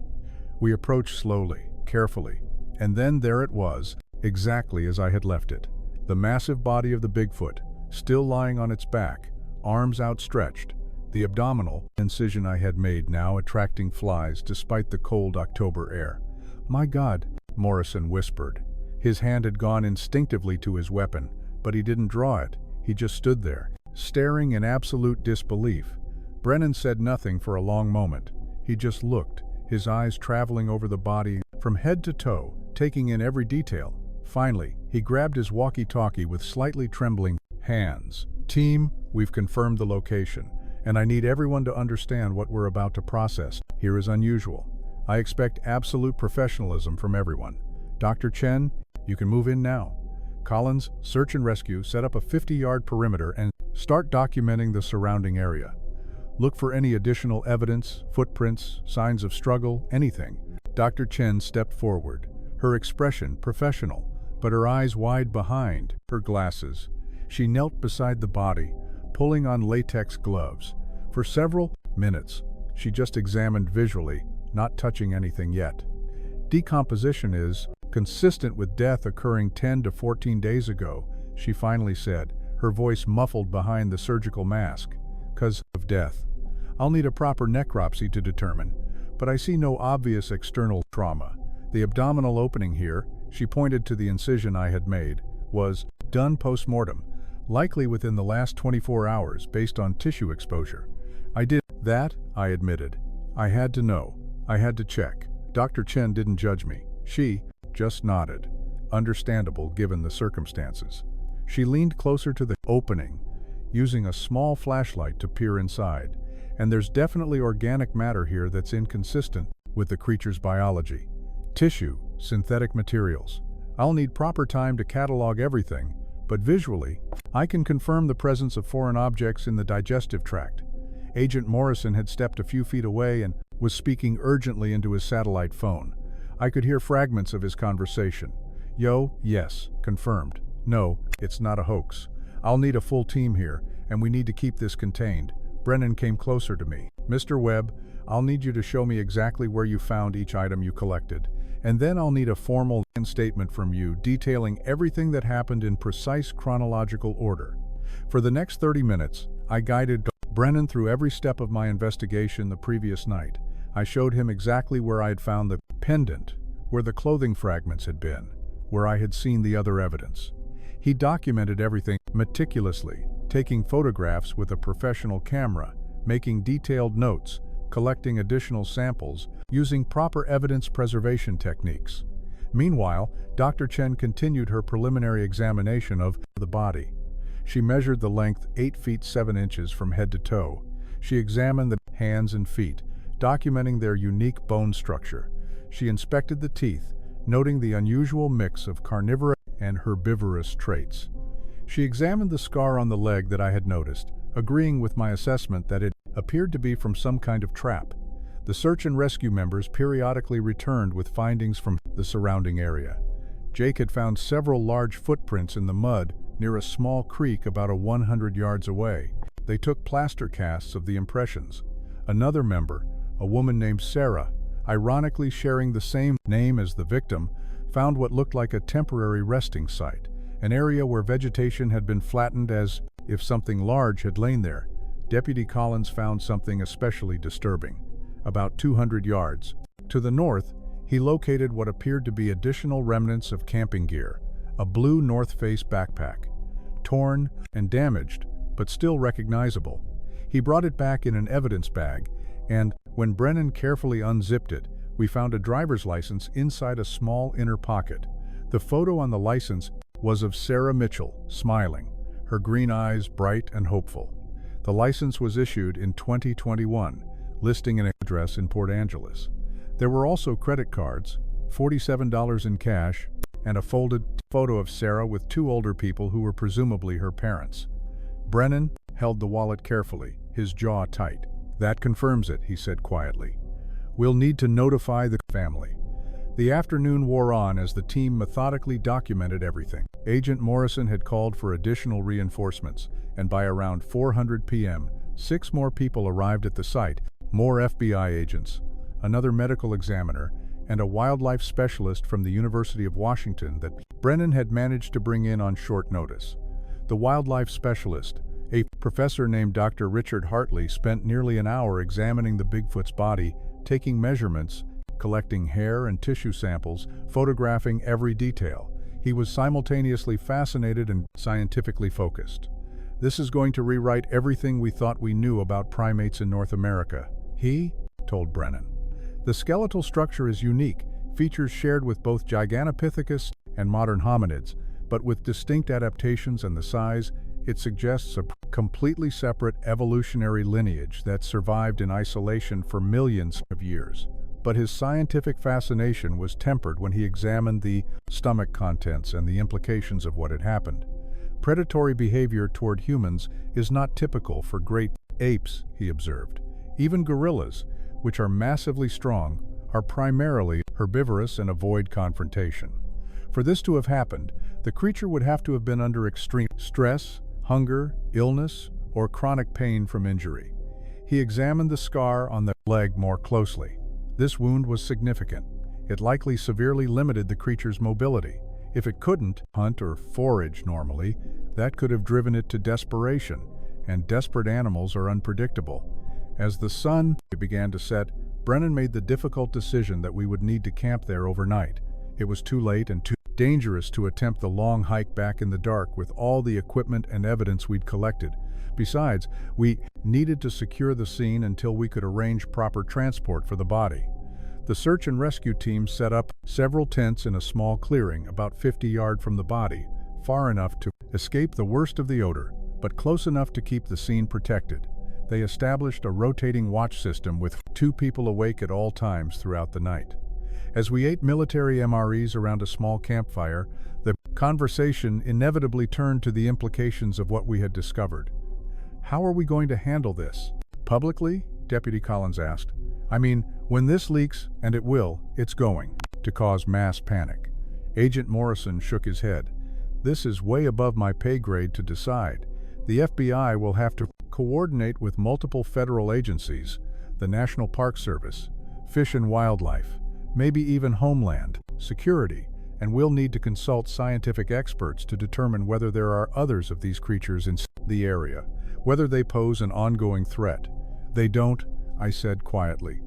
A: We approached slowly, carefully, and then there it was, exactly as I had left it. The massive body of the Bigfoot, still lying on its back, arms outstretched, the abdominal incision I had made now attracting flies despite the cold October air. "My God," Morrison whispered. His hand had gone instinctively to his weapon, but he didn't draw it. He just stood there, staring in absolute disbelief. Brennan said nothing for a long moment. He just looked, his eyes traveling over the body from head to toe, taking in every detail. Finally, he grabbed his walkie-talkie with slightly trembling hands. "Team, we've confirmed the location. And I need everyone to understand what we're about to process here is unusual. I expect absolute professionalism from everyone. Dr. Chen, you can move in now. Collins, search and rescue, set up a 50-yard perimeter and start documenting the surrounding area. Look for any additional evidence, footprints, signs of struggle, anything. Dr. Chen stepped forward, her expression professional, but her eyes wide behind her glasses. She knelt beside the body, pulling on latex gloves. For several minutes, she just examined visually, not touching anything yet. Decomposition is consistent with death occurring 10 to 14 days ago, she finally said, her voice muffled behind the surgical mask. "'Cause of death. I'll need a proper necropsy to determine, but I see no obvious external trauma. The abdominal opening here," she pointed to the incision I had made, "was done post-mortem, likely within the last 24 hours based on tissue exposure. I did that," I admitted. "I had to know. I had to check." Dr. Chen didn't judge me. She just nodded. Understandable given the circumstances. She leaned closer to the opening, using a small flashlight to peer inside. "And there's definitely organic matter here that's inconsistent with the creature's biology. Tissue, synthetic materials. I'll need proper time to catalog everything, but visually, I can confirm the presence of foreign objects in the digestive tract." Agent Morrison had stepped a few feet away and was speaking urgently into his satellite phone. I could hear fragments of his conversation. "Yo, yes, confirmed. No, it's not a hoax. I'll need a full team here, and we need to keep this contained." Brennan came closer to me. "Mr. Webb, I'll need you to show me exactly where you found each item you collected, and then I'll need a formal statement from you detailing everything that happened in precise chronological order." For the next 30 minutes, I guided Brennan through every step of my investigation the previous night. I showed him exactly where I had found the pendant, where the clothing fragments had been, where I had seen the other evidence. He documented everything meticulously, taking photographs with a professional camera, making detailed notes, collecting additional samples, using proper evidence preservation techniques. Meanwhile, Dr. Chen continued her preliminary examination of the body. She measured the length 8 feet 7 inches from head to toe. She examined the hands and feet, documenting their unique bone structure. She inspected the teeth, noting the unusual mix of carnivorous and herbivorous traits. She examined the scar on the leg that I had noticed, agreeing with my assessment that it appeared to be from some kind of trap. The search and rescue members periodically returned with findings from the surrounding area. Jake had found several large footprints in the mud near a small creek about 100 yards away. They took plaster casts of the impressions. Another member, a woman named Sarah, ironically sharing the same name as the victim, found what looked like a temporary resting site, an area where vegetation had been flattened as if something large had lain there. Deputy Collins found something especially disturbing. About 200 yards to the north, he located what appeared to be additional remnants of camping gear, a blue North Face backpack, torn and damaged, but still recognizable. He brought it back in an evidence bag, and when Brennan carefully unzipped it, we found a driver's license inside a small inner pocket. The photo on the license was of Sarah Mitchell, smiling, her green eyes bright and hopeful. The license was issued in 2021, listing an address in Port Angeles. There were also credit cards, $47 in cash, and a folded photo of Sarah with 2 older people who were presumably her parents. Brennan held the wallet carefully, his jaw tight. "That confirms it," he said quietly. "We'll need to notify the family." The afternoon wore on as the team methodically documented everything. Agent Morrison had called for additional reinforcements, and by around 4:00 p.m., 6 more people arrived at the site, more FBI agents, another medical examiner, and a wildlife specialist from the University of Washington that Brennan had managed to bring in on short notice. The wildlife specialist, a professor named Dr. Richard Hartley, spent nearly an hour examining the Bigfoot's body, taking measurements, collecting hair and tissue samples, photographing every detail. He was simultaneously fascinated and scientifically focused. "This is going to rewrite everything we thought we knew about primates in North America," he told Brennan. "The skeletal structure is unique, features shared with both Gigantopithecus and modern hominids, but with distinct adaptations, and the size, It suggests a completely separate evolutionary lineage that survived in isolation for millions of years. But his scientific fascination was tempered when he examined the stomach contents and the implications of what had happened. Predatory behavior toward humans is not typical for great apes, he observed. Even gorillas, which are massively strong, are primarily herbivorous and avoid confrontation. For this to have happened, the creature would have to have been under extreme stress, hunger, illness, or chronic pain from injury. He examined the scar on the leg more closely. This wound was significant. It likely severely limited the creature's mobility. If it couldn't hunt or forage normally, that could have driven it to desperation, and desperate animals are unpredictable. As the sun began to set, Brennan made the difficult decision that we would need to camp there overnight. It was too late and too dangerous to attempt the long hike back in the dark with all the equipment and evidence we'd collected. Besides, we needed to secure the scene until we could arrange proper transport for the body. The search and rescue team set up several tents in a small clearing about 50 yards from the body, far enough to escape the worst of the odor, but close enough to keep the scene protected. They established a rotating watch system with 2 people awake at all times throughout the night. As we ate military MREs around a small campfire, the conversation inevitably turned to the implications of what we had discovered. "How are we going to handle this? Publicly?" Deputy Collins asked. "I mean, when this leaks, and it will, it's going to cause mass panic." Agent Morrison shook his head. "This is way above my pay grade to decide. The FBI will have to coordinate with multiple federal agencies, the National Park Service, Fish and Wildlife, maybe even Homeland Security, and we'll need to consult scientific experts to determine whether there are others of these creatures in the area, whether they pose an ongoing threat." "They don't," I said quietly.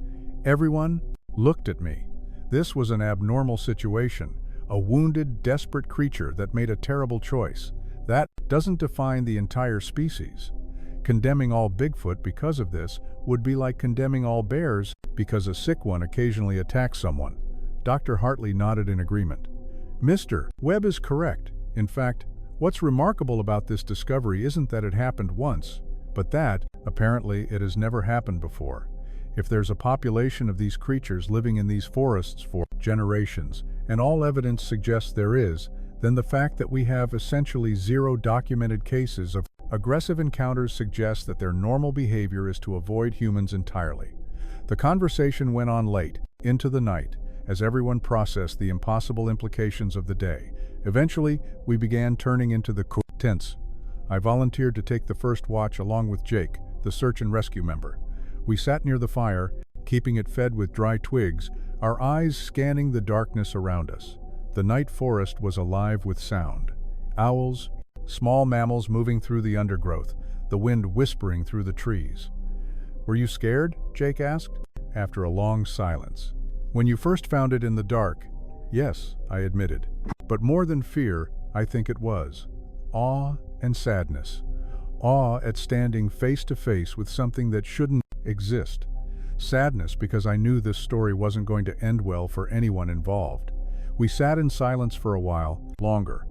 A: Everyone looked at me. This was an abnormal situation, a wounded, desperate creature that made a terrible choice. That doesn't define the entire species. Condemning all Bigfoot because of this would be like condemning all bears because a sick one occasionally attacks someone. Dr. Hartley nodded in agreement. "Mr. Webb is correct. In fact, what's remarkable about this discovery isn't that it happened once, but that, apparently, it has never happened before. If there's a population of these creatures living in these forests for generations, and all evidence suggests there is, then the fact that we have essentially 0 documented cases of aggressive encounters suggests that their normal behavior is to avoid humans entirely." The conversation went on late, into the night, as everyone processed the impossible implications of the day. Eventually, we began turning into the tents. I volunteered to take the first watch along with Jake, the search and rescue member. We sat near the fire, keeping it fed with dry twigs, our eyes scanning the darkness around us. The night forest was alive with sound. Owls, small mammals moving through the undergrowth, the wind whispering through the trees. "Were you scared?" Jake asked, after a long silence. "When you first found it in the dark?" "Yes," I admitted. "But more than fear, I think it was awe and sadness. Awe at standing face to face with something that shouldn't exist. Sadness because I knew this story wasn't going to end well for anyone involved." We sat in silence for a while, longer.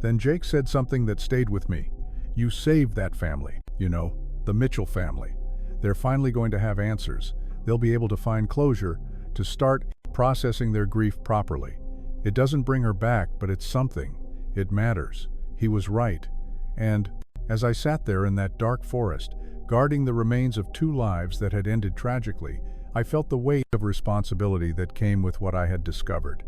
A: Then Jake said something that stayed with me. "You saved that family, you know, the Mitchell family. They're finally going to have answers. They'll be able to find closure, to start processing their grief properly. It doesn't bring her back, but it's something. It matters." He was right. And, as I sat there in that dark forest, guarding the remains of 2 lives that had ended tragically, I felt the weight of responsibility that came with what I had discovered.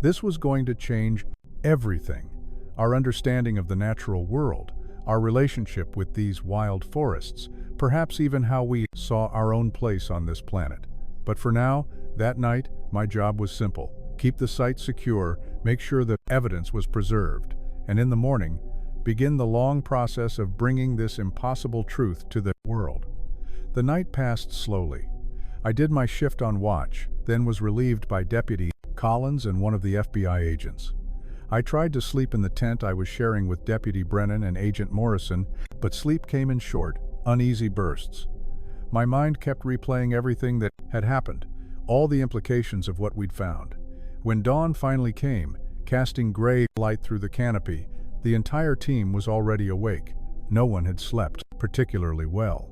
A: This was going to change everything. Our understanding of the natural world, our relationship with these wild forests, perhaps even how we saw our own place on this planet. But for now, that night, my job was simple. Keep the site secure, make sure the evidence was preserved, and in the morning, begin the long process of bringing this impossible truth to the world. The night passed slowly. I did my shift on watch, then was relieved by Deputy Collins and one of the FBI agents. I tried to sleep in the tent I was sharing with Deputy Brennan and Agent Morrison, but sleep came in short, uneasy bursts. My mind kept replaying everything that had happened, all the implications of what we'd found. When dawn finally came, casting gray light through the canopy, the entire team was already awake. No one had slept particularly well.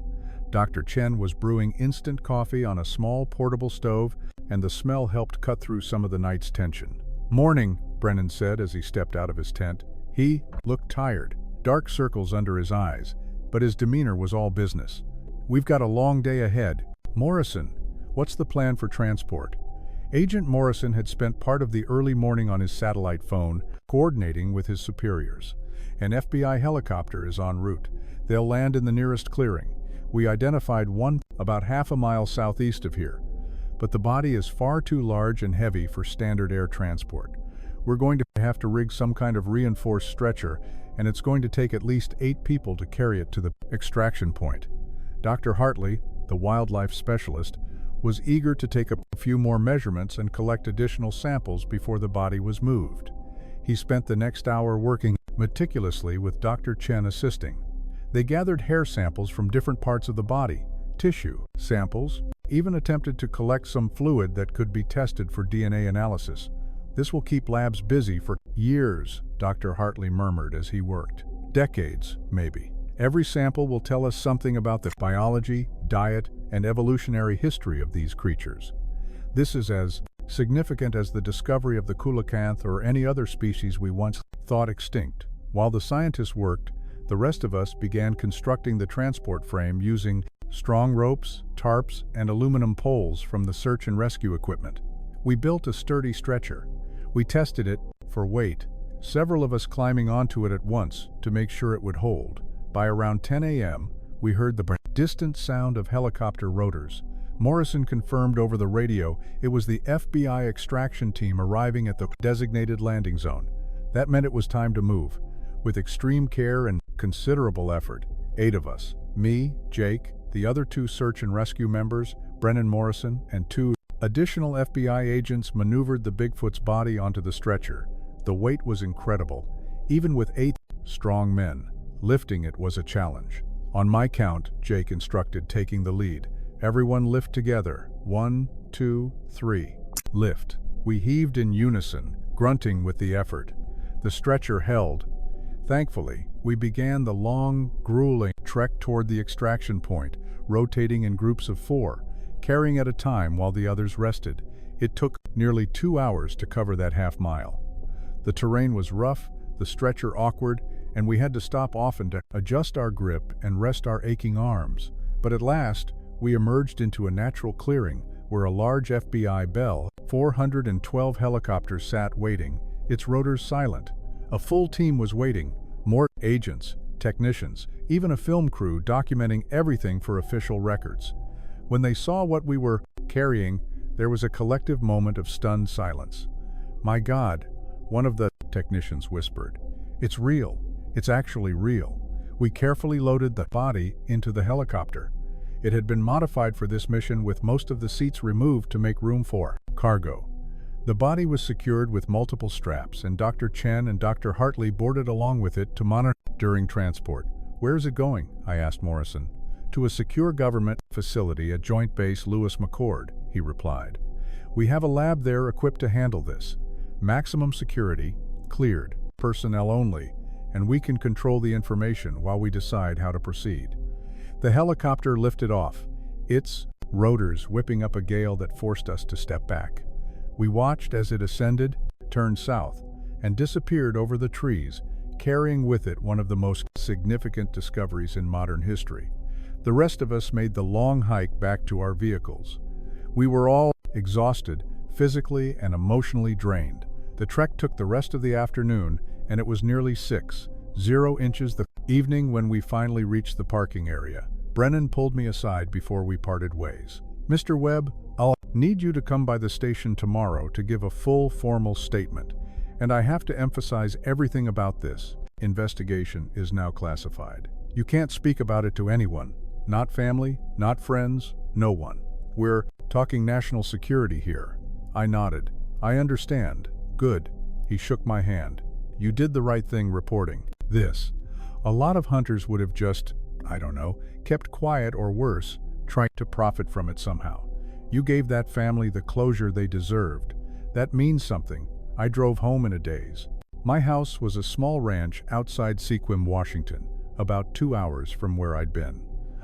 A: Dr. Chen was brewing instant coffee on a small portable stove, and the smell helped cut through some of the night's tension. "Morning," Brennan said as he stepped out of his tent. He looked tired, dark circles under his eyes, but his demeanor was all business. "We've got a long day ahead. Morrison, what's the plan for transport?" Agent Morrison had spent part of the early morning on his satellite phone, coordinating with his superiors. "An FBI helicopter is en route. They'll land in the nearest clearing. We identified one about half a mile southeast of here. But the body is far too large and heavy for standard air transport. We're going to have to rig some kind of reinforced stretcher, and it's going to take at least 8 people to carry it to the extraction point." Dr. Hartley, the wildlife specialist, was eager to take a few more measurements and collect additional samples before the body was moved. He spent the next hour working meticulously with Dr. Chen assisting. They gathered hair samples from different parts of the body, tissue samples, even attempted to collect some fluid that could be tested for DNA analysis. "This will keep labs busy for years," Dr. Hartley murmured as he worked. "Decades, maybe. Every sample will tell us something about the biology, diet, and evolutionary history of these creatures. This is as significant as the discovery of the coelacanth or any other species we once thought extinct." While the scientists worked, the rest of us began constructing the transport frame using strong ropes, tarps, and aluminum poles from the search and rescue equipment. We built a sturdy stretcher. We tested it for weight, several of us climbing onto it at once to make sure it would hold. By around 10 a.m., we heard the distant sound of helicopter rotors. Morrison confirmed over the radio it was the FBI extraction team arriving at the designated landing zone. That meant it was time to move. With extreme care and considerable effort, 8 of us, me, Jake, the other 2 search and rescue members, Brennan Morrison, and 2 additional FBI agents maneuvered the Bigfoot's body onto the stretcher. The weight was incredible. Even with 8 strong men, lifting it was a challenge. "On my count," Jake instructed, taking the lead. "Everyone lift together. 1, 2, 3. Lift." We heaved in unison, grunting with the effort. The stretcher held. Thankfully, we began the long, grueling trek toward the extraction point, rotating in groups of 4, carrying at a time while the others rested. It took nearly 2 hours to cover that half-mile. The terrain was rough, the stretcher awkward, and we had to stop often to adjust our grip and rest our aching arms. But at last, we emerged into a natural clearing where a large FBI Bell 412 helicopter sat waiting, its rotors silent. A full team was waiting, more agents, technicians, even a film crew documenting everything for official records. When they saw what we were carrying, there was a collective moment of stunned silence. "My God," one of the technicians whispered. "It's real. It's actually real." We carefully loaded the body into the helicopter. It had been modified for this mission with most of the seats removed to make room for cargo. The body was secured with multiple straps, and Dr. Chen and Dr. Hartley boarded along with it to monitor during transport. "Where is it going?" I asked Morrison. "To a secure government facility at Joint Base Lewis McChord," he replied. "We have a lab there equipped to handle this. Maximum security, cleared, personnel only, and we can control the information while we decide how to proceed." The helicopter lifted off, its rotors whipping up a gale that forced us to step back. We watched as it ascended, turned south, and disappeared over the trees, carrying with it one of the most significant discoveries in modern history. The rest of us made the long hike back to our vehicles. We were all exhausted, physically and emotionally drained. The trek took the rest of the afternoon, and it was nearly 6:0 inches the evening when we finally reached the parking area. Brennan pulled me aside before we parted ways. "Mr. Webb, I'll need you to come by the station tomorrow to give a full formal statement. And I have to emphasize everything about this. Investigation is now classified. You can't speak about it to anyone. Not family, not friends, no one. We're talking national security here." I nodded. "I understand. Good." He shook my hand. "You did the right thing reporting this. A lot of hunters would have just, I don't know, kept quiet or worse, trying to profit from it somehow. You gave that family the closure they deserved. That means something. I drove home in a daze. My house was a small ranch outside Sequim, Washington. about 2 hours from where I'd been.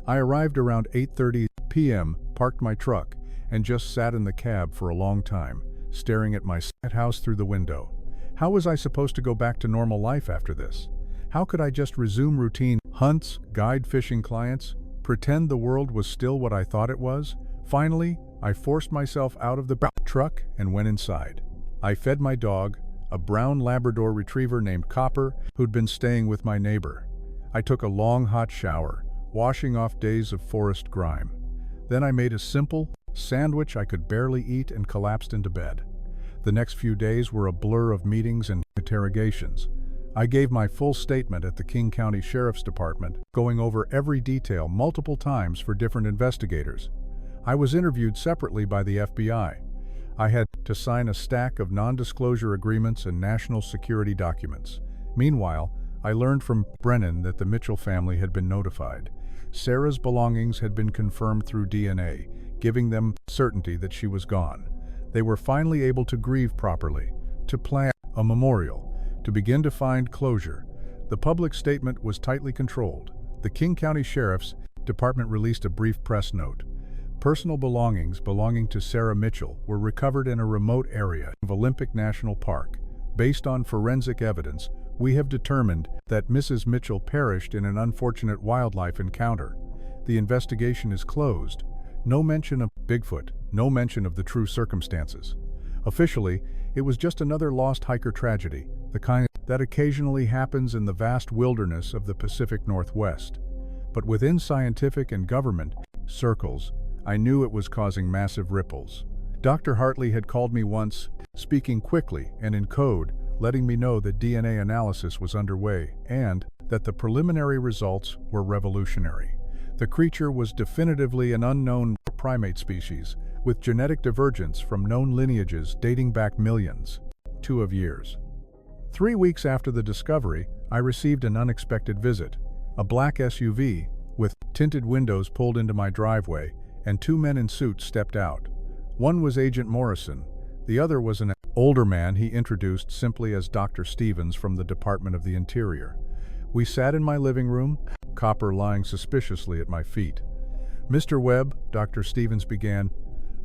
A: I arrived around 8:30 p.m., parked my truck, and just sat in the cab for a long time, staring at my house through the window. How was I supposed to go back to normal life after this? How could I just resume routine hunts, guide fishing clients, pretend the world was still what I thought it was? Finally, I forced myself out of the truck and went inside. I fed my dog, a brown Labrador retriever named Copper, who'd been staying with my neighbor. I took a long hot shower, washing off days of forest grime. Then I made a simple sandwich I could barely eat and collapsed into bed. The next few days were a blur of meetings and interrogations. I gave my full statement at the King County Sheriff's Department, going over every detail multiple times for different investigators. I was interviewed separately by the FBI. I had to sign a stack of non-disclosure agreements and national security documents. Meanwhile, I learned from Brennan that the Mitchell family had been notified. Sarah's belongings had been confirmed through DNA, giving them certainty that she was gone. They were finally able to grieve properly, to plan a memorial, to begin to find closure. The public statement was tightly controlled. The King County Sheriff's Department released a brief press note. Personal belongings belonging to Sarah Mitchell were recovered in a remote area of Olympic National Park. Based on forensic evidence, we have determined that Mrs. Mitchell perished in an unfortunate wildlife encounter. The investigation is closed. No mention of Bigfoot, no mention of the true circumstances. Officially, it was just another lost hiker tragedy, the kind that occasionally happens in the vast wilderness of the Pacific Northwest. But within scientific and government circles, I knew it was causing massive ripples. Dr. Hartley had called me once, speaking quickly and in code, letting me know that DNA analysis was underway and that the preliminary results were revolutionary. The creature was definitively an unknown primate species, with genetic divergence from known lineages dating back millions of years. 3 weeks after the discovery, I received an unexpected visit. A black SUV, with tinted windows pulled into my driveway, and 2 men in suits stepped out. One was Agent Morrison. The other was an older man he introduced simply as Dr. Stevens from the Department of the Interior. We sat in my living room, Copper lying suspiciously at my feet. "Mr. Webb," Dr. Stevens began,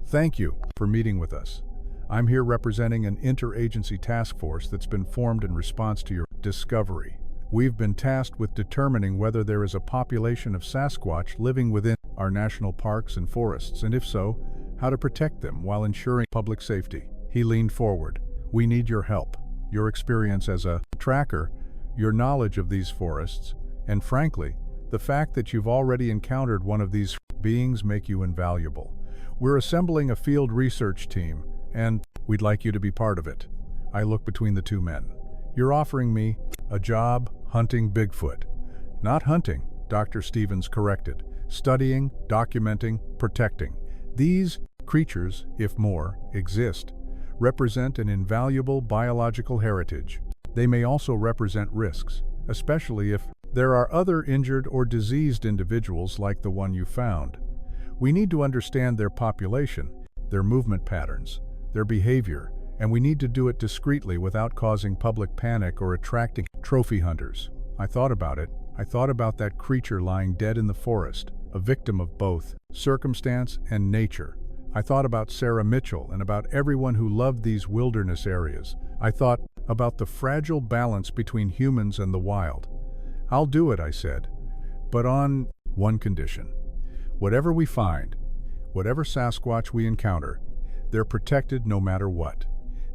A: "thank you for meeting with us. I'm here representing an interagency task force that's been formed in response to your discovery. We've been tasked with determining whether there is a population of Sasquatch living within our national parks and forests, and if so, how to protect them while ensuring public safety." He leaned forward. "We need your help, your experience as a tracker, your knowledge of these forests, and frankly, the fact that you've already encountered one of these beings make you invaluable. We're assembling a field research team, and we'd like you to be part of it." I looked between the 2 men. "You're offering me a job hunting Bigfoot." "Not hunting," Dr. Stevens corrected. "Studying, documenting, protecting. These creatures, if more, exist, represent an invaluable biological heritage. They may also represent risks, especially if there are other injured or diseased individuals like the one you found. We need to understand their population, their movement patterns, their behavior, and we need to do it discreetly without causing public panic or attracting trophy hunters." I thought about it. I thought about that creature lying dead in the forest, a victim of both circumstance and nature. I thought about Sarah Mitchell and about everyone who loved these wilderness areas. I thought about the fragile balance between humans and the wild. "I'll do it," I said, "but on one condition. Whatever we find, whatever Sasquatch we encounter, they're protected no matter what.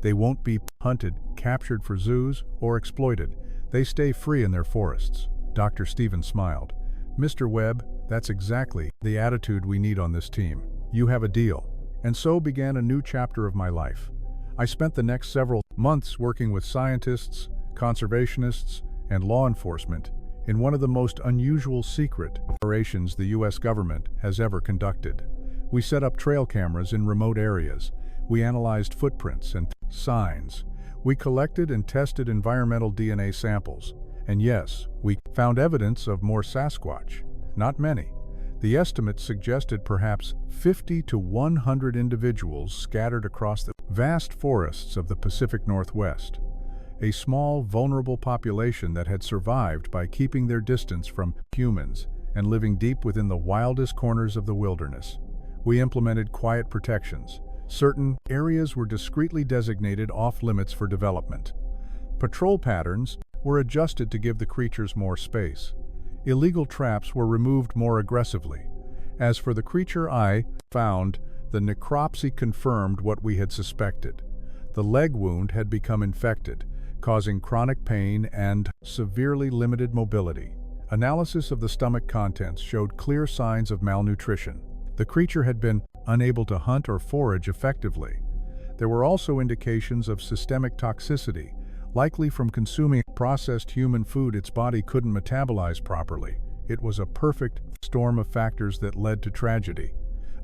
A: They won't be hunted, captured for zoos, or exploited. They stay free in their forests." Dr. Stevens smiled. "Mr. Webb, that's exactly the attitude we need on this team. You have a deal." And so began a new chapter of my life. I spent the next several months working with scientists, conservationists, and law enforcement in one of the most unusual secret operations the U.S. government has ever conducted. We set up trail cameras in remote areas. We analyzed footprints and signs. We collected and tested environmental DNA samples. And yes, we found evidence of more Sasquatch. Not many. The estimates suggested perhaps 50 to 100 individuals scattered across the vast forests of the Pacific Northwest. a small, vulnerable population that had survived by keeping their distance from humans and living deep within the wildest corners of the wilderness. We implemented quiet protections. Certain areas were discreetly designated off-limits for development. Patrol patterns were adjusted to give the creatures more space. Illegal traps were removed more aggressively. As for the creature I found, the necropsy confirmed what we had suspected. The leg wound had become infected, causing chronic pain and severely limited mobility. Analysis of the stomach contents showed clear signs of malnutrition. The creature had been unable to hunt or forage effectively. There were also indications of systemic toxicity, likely from consuming processed human food its body couldn't metabolize properly. It was a perfect storm of factors that led to tragedy.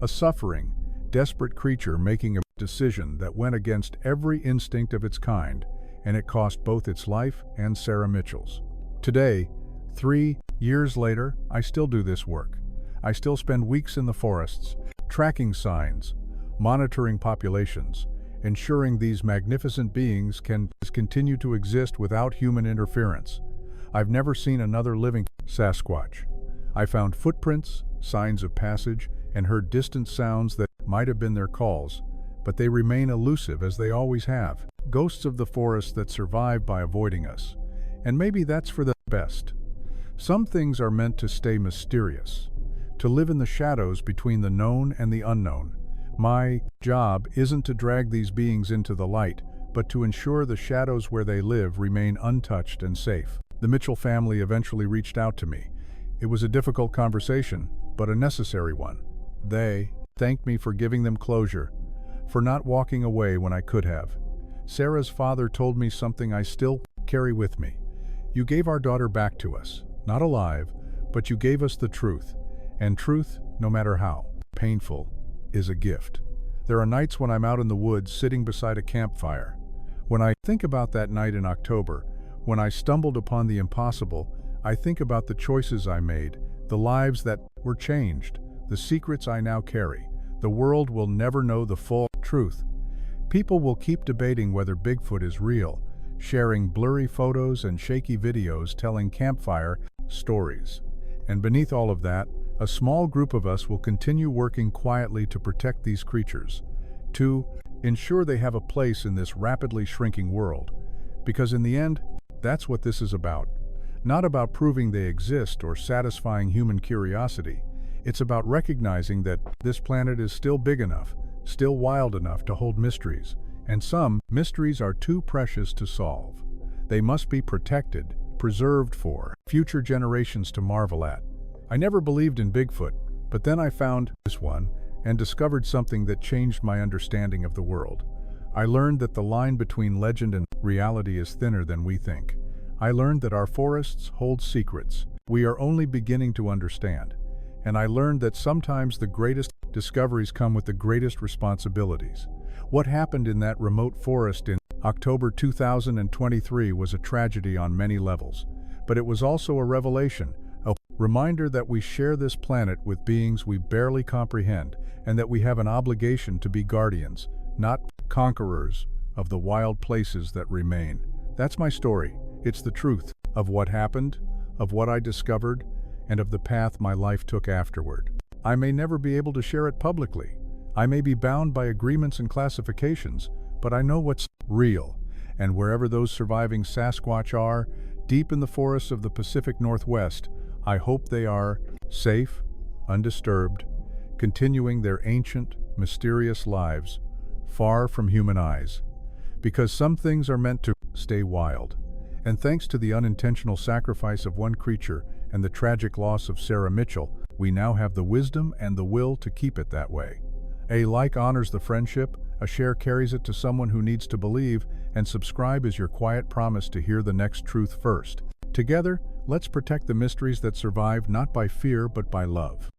A: A suffering, desperate creature making a decision that went against every instinct of its kind, and it cost both its life and Sarah Mitchell's. Today, 3 years later, I still do this work. I still spend weeks in the forests, tracking signs, monitoring populations, ensuring these magnificent beings can continue to exist without human interference. I've never seen another living Sasquatch. I found footprints, signs of passage, and heard distant sounds that might have been their calls, but they remain elusive as they always have. Ghosts of the forest that survive by avoiding us. And maybe that's for the best. Some things are meant to stay mysterious, to live in the shadows between the known and the unknown. My job isn't to drag these beings into the light, but to ensure the shadows where they live remain untouched and safe. The Mitchell family eventually reached out to me. It was a difficult conversation, but a necessary one. They thanked me for giving them closure, for not walking away when I could have. Sarah's father told me something I still carry with me. You gave our daughter back to us, not alive, but you gave us the truth. And truth, no matter how painful, is a gift. There are nights when I'm out in the woods sitting beside a campfire. When I think about that night in October, when I stumbled upon the impossible, I think about the choices I made, the lives that were changed, the secrets I now carry. The world will never know the full truth. People will keep debating whether Bigfoot is real, sharing blurry photos and shaky videos telling campfire stories. And beneath all of that, a small group of us will continue working quietly to protect these creatures, to ensure they have a place in this rapidly shrinking world. Because in the end, that's what this is about. Not about proving they exist or satisfying human curiosity. It's about recognizing that this planet is still big enough, still wild enough to hold mysteries, and some mysteries are too precious to solve. They must be protected, preserved for future generations to marvel at. I never believed in Bigfoot, but then I found this one and discovered something that changed my understanding of the world. I learned that the line between legend and reality is thinner than we think. I learned that our forests hold secrets we are only beginning to understand. And I learned that sometimes the greatest discoveries come with the greatest responsibilities. What happened in that remote forest in October 2023 was a tragedy on many levels, but it was also a revelation, a reminder that we share this planet with beings we barely comprehend, and that we have an obligation to be guardians, not conquerors, of the wild places that remain. That's my story. It's the truth of what happened, of what I discovered, and of the path my life took afterward. I may never be able to share it publicly. I may be bound by agreements and classifications, but I know what's real. And wherever those surviving Sasquatch are, deep in the forests of the Pacific Northwest, I hope they are safe, undisturbed, continuing their ancient, mysterious lives, far from human eyes. Because some things are meant to stay wild. And thanks to the unintentional sacrifice of one creature and the tragic loss of Sarah Mitchell, we now have the wisdom and the will to keep it that way. A like honors the friendship, a share carries it to someone who needs to believe, and subscribe is your quiet promise to hear the next truth first. Together, let's protect the mysteries that survive not by fear but by love.